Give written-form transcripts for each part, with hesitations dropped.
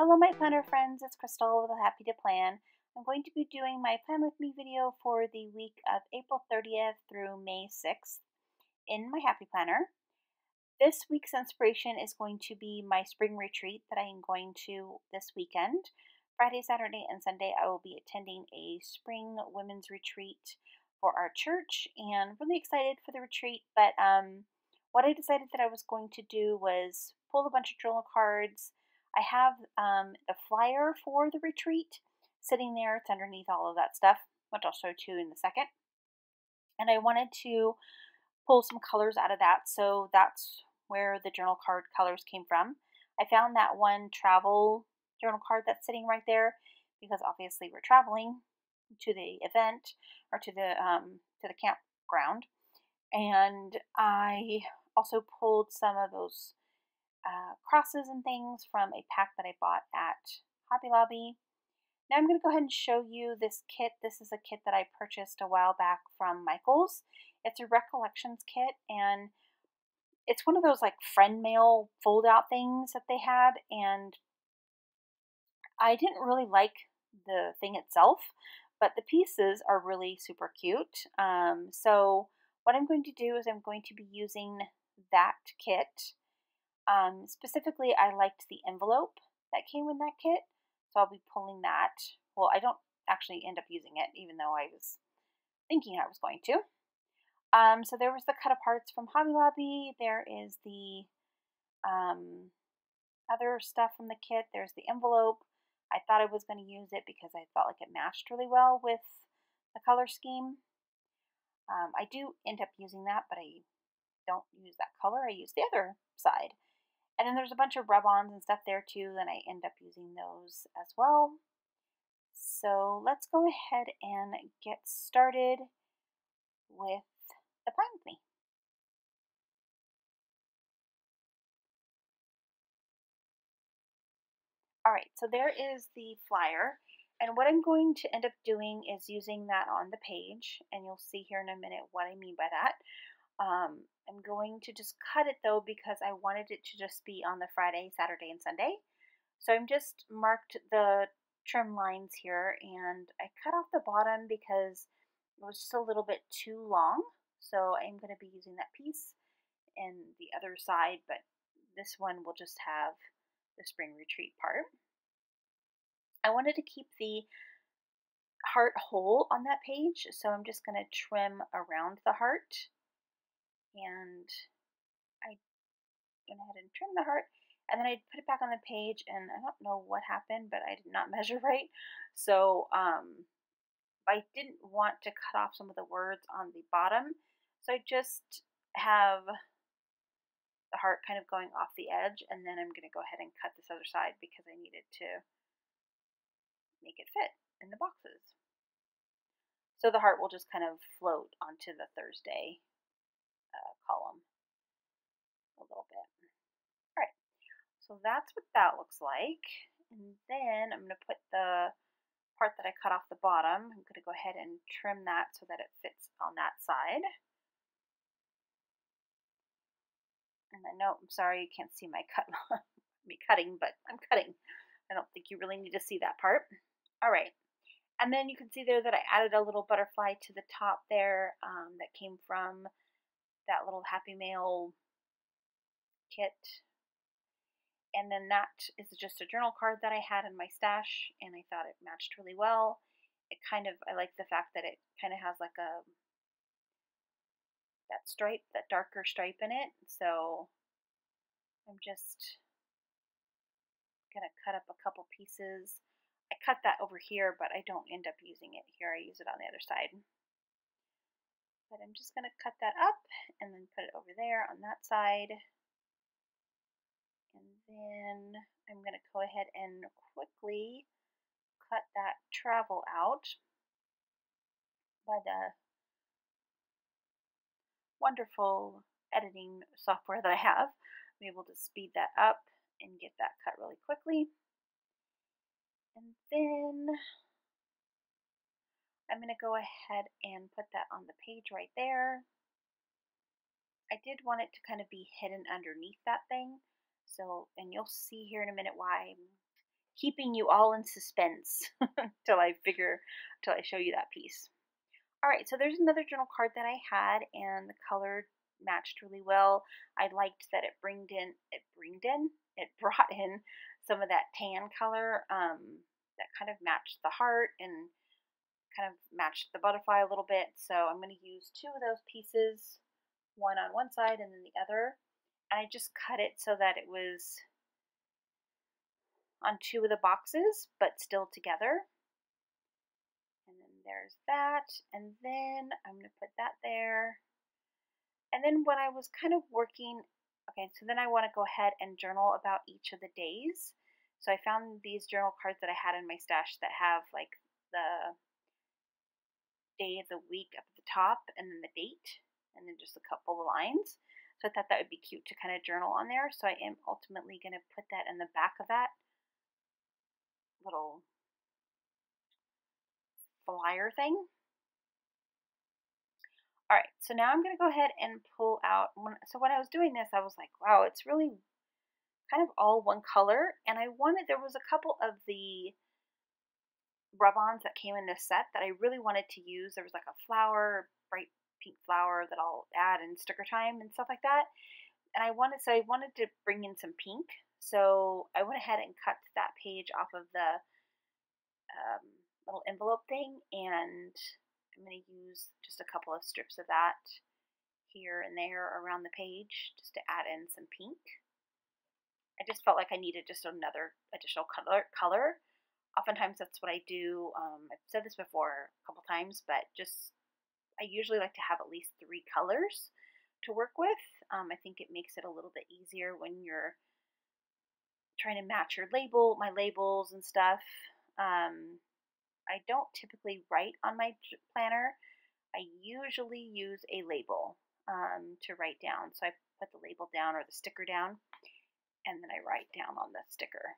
Hello my planner friends, it's Crystal with Happy to Plan. I'm going to be doing my Plan With Me video for the week of April 30th through May 6th in my Happy Planner. This week's inspiration is going to be my spring retreat that I am going to this weekend. Friday, Saturday, and Sunday I will be attending a spring women's retreat for our church and really excited for the retreat, but what I decided that I was going to do was pull a bunch of journal cards. I have the flyer for the retreat sitting there. It's underneath all of that stuff, which I'll show to you in a second. And I wanted to pull some colors out of that, so that's where the journal card colors came from. I found that one travel journal card that's sitting right there because obviously we're traveling to the event or to the campground, and I also pulled some of those crosses and things from a pack that I bought at Hobby Lobby. Now I'm going to go ahead and show you this kit. This is a kit that I purchased a while back from Michaels. It's a Recollections kit, and it's one of those like friend mail fold out things that they had, and I didn't really like the thing itself, but the pieces are really super cute. So what I'm going to do is I'm going to be using that kit. Specifically, I liked the envelope that came in that kit, so I'll be pulling that. Well, I don't actually end up using it, even though I was thinking I was going to. So there was the cut aparts from Hobby Lobby. There is the other stuff from the kit. There's the envelope. I thought I was going to use it because I felt like it matched really well with the color scheme. I do end up using that, but I don't use that color. I use the other side. And then there's a bunch of rub-ons and stuff there too, then I end up using those as well. So let's go ahead and get started with the Plan With Me. Alright, so there is the flyer, and what I'm going to end up doing is using that on the page, and you'll see here in a minute what I mean by that. I'm going to just cut it though because I wanted it to just be on the Friday, Saturday, and Sunday. So I'm just marked the trim lines here, and I cut off the bottom because it was just a little bit too long. So I'm going to be using that piece and the other side, but this one will just have the spring retreat part. I wanted to keep the heart whole on that page, so I'm just going to trim around the heart. And I went ahead and trimmed the heart, and then I put it back on the page, and I don't know what happened, but I did not measure right. So I didn't want to cut off some of the words on the bottom, so I just have the heart kind of going off the edge, and then I'm going to go ahead and cut this other side because I needed to make it fit in the boxes. So the heart will just kind of float onto the Thursday column a little bit. Alright, so that's what that looks like. And then I'm going to put the part that I cut off the bottom. I'm going to go ahead and trim that so that it fits on that side. And I know, I'm sorry you can't see my cutting, but I'm cutting. I don't think you really need to see that part. Alright, and then you can see there that I added a little butterfly to the top there that came from that little Happy Mail kit. And then that is just a journal card that I had in my stash, and I thought it matched really well. I like the fact that it kind of has like that stripe, that darker stripe in it. So I'm just gonna cut up a couple pieces. I cut that over here, but I don't end up using it here. I use it on the other side. But I'm just gonna cut that up and then put it over there on that side. And then I'm going to go ahead and quickly cut that travel out by the wonderful editing software that I have. I'm able to speed that up and get that cut really quickly. And then I'm going to go ahead and put that on the page right there. I did want it to kind of be hidden underneath that thing. So, and you'll see here in a minute why I'm keeping you all in suspense till I show you that piece. All right, so there's another journal card that I had, and the color matched really well. I liked that it brought in some of that tan color that kind of matched the heart and kind of matched the butterfly a little bit. So I'm going to use two of those pieces, one on one side and then the other. And I just cut it so that it was on two of the boxes, but still together. And then there's that. And then I'm going to put that there. And then when I was kind of working, okay, so then I want to go ahead and journal about each of the days. So I found these journal cards that I had in my stash that have like the day of the week up at the top and then the date and then just a couple of lines. So I thought that would be cute to kind of journal on there. So I am ultimately going to put that in the back of that little flyer thing. All right, so now I'm going to go ahead and pull out. So when I was doing this, I was like, wow, it's really kind of all one color. And there was a couple of the rub-ons that came in this set that I really wanted to use. There was like a flower, bright pink flower that I'll add in sticker time and stuff like that. And I wanted to bring in some pink. So I went ahead and cut that page off of the little envelope thing, and I'm going to use just a couple of strips of that here and there around the page just to add in some pink. I just felt like I needed just another additional color. Oftentimes that's what I do. I've said this before a couple times, but I usually like to have at least 3 colors to work with. I think it makes it a little bit easier when you're trying to match my labels and stuff. I don't typically write on my planner. I usually use a label to write down. So I put the label down or the sticker down, and then I write down on the sticker.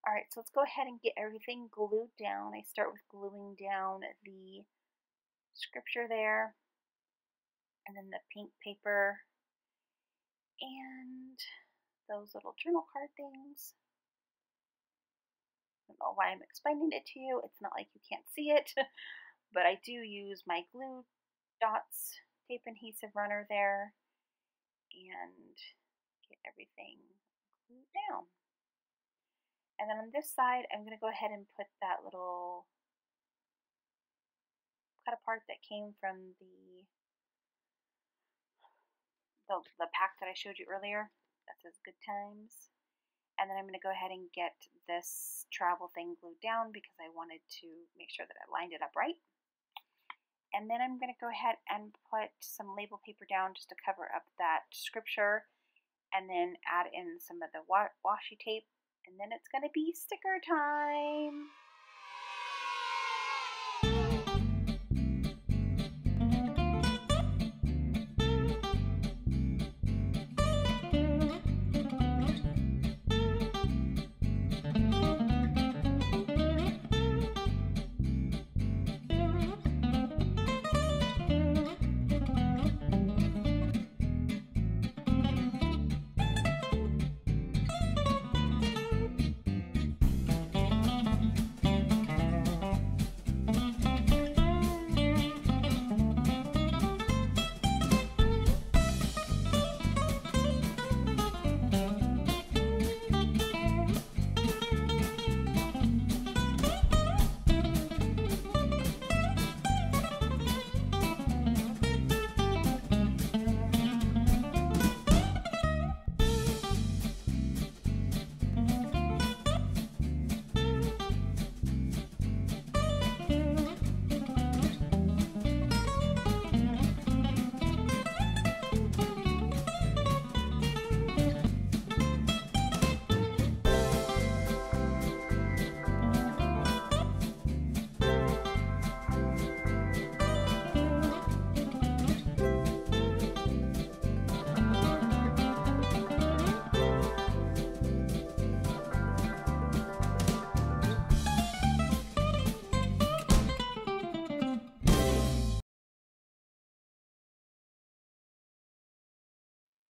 All right, so let's go ahead and get everything glued down. I start with gluing down the scripture there, and then the pink paper, and those little journal card things. I don't know why I'm explaining it to you. It's not like you can't see it, but I do use my glue dots tape adhesive runner there and get everything glued down. And then on this side, I'm going to go ahead and put that little cut apart that came from the pack that I showed you earlier. That says Good Times. And then I'm going to go ahead and get this travel thing glued down because I wanted to make sure that I lined it up right. And then I'm going to go ahead and put some label paper down just to cover up that scripture, and then add in some of the washi tape, and then it's going to be sticker time.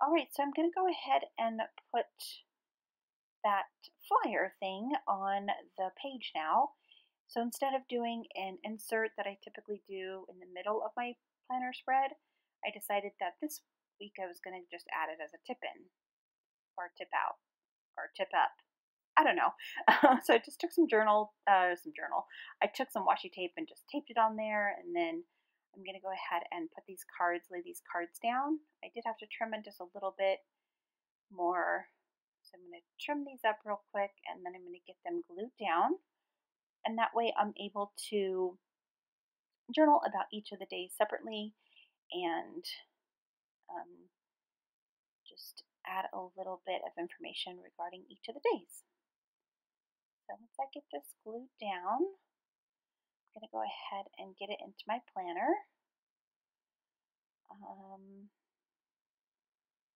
All right, so I'm going to go ahead and put that flyer thing on the page now. So instead of doing an insert that I typically do in the middle of my planner spread, I decided that this week I was going to just add it as a tip in or tip out or tip up. I don't know. So I just took some journal. I took some washi tape and just taped it on there, and then I'm gonna go ahead and put these cards, lay these cards down. I did have to trim it just a little bit more, so I'm gonna trim these up real quick, and then I'm gonna get them glued down, and that way I'm able to journal about each of the days separately, and um, just add a little bit of information regarding each of the days. So once I get this glued down, I'm going to go ahead and get it into my planner. All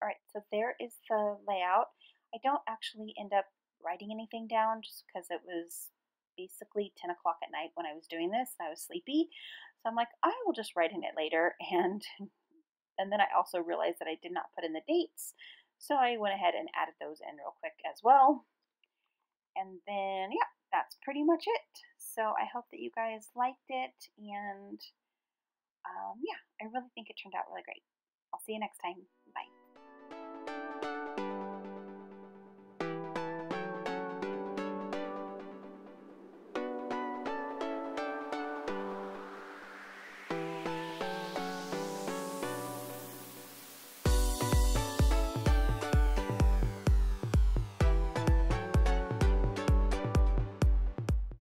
right, so there is the layout. I don't actually end up writing anything down just because it was basically 10 o'clock at night when I was doing this and I was sleepy. So I'm like, I will just write in it later. And then I also realized that I did not put in the dates. So I went ahead and added those in real quick as well. And then, yeah, that's pretty much it. So I hope that you guys liked it. And yeah, I really think it turned out really great. I'll see you next time. Bye.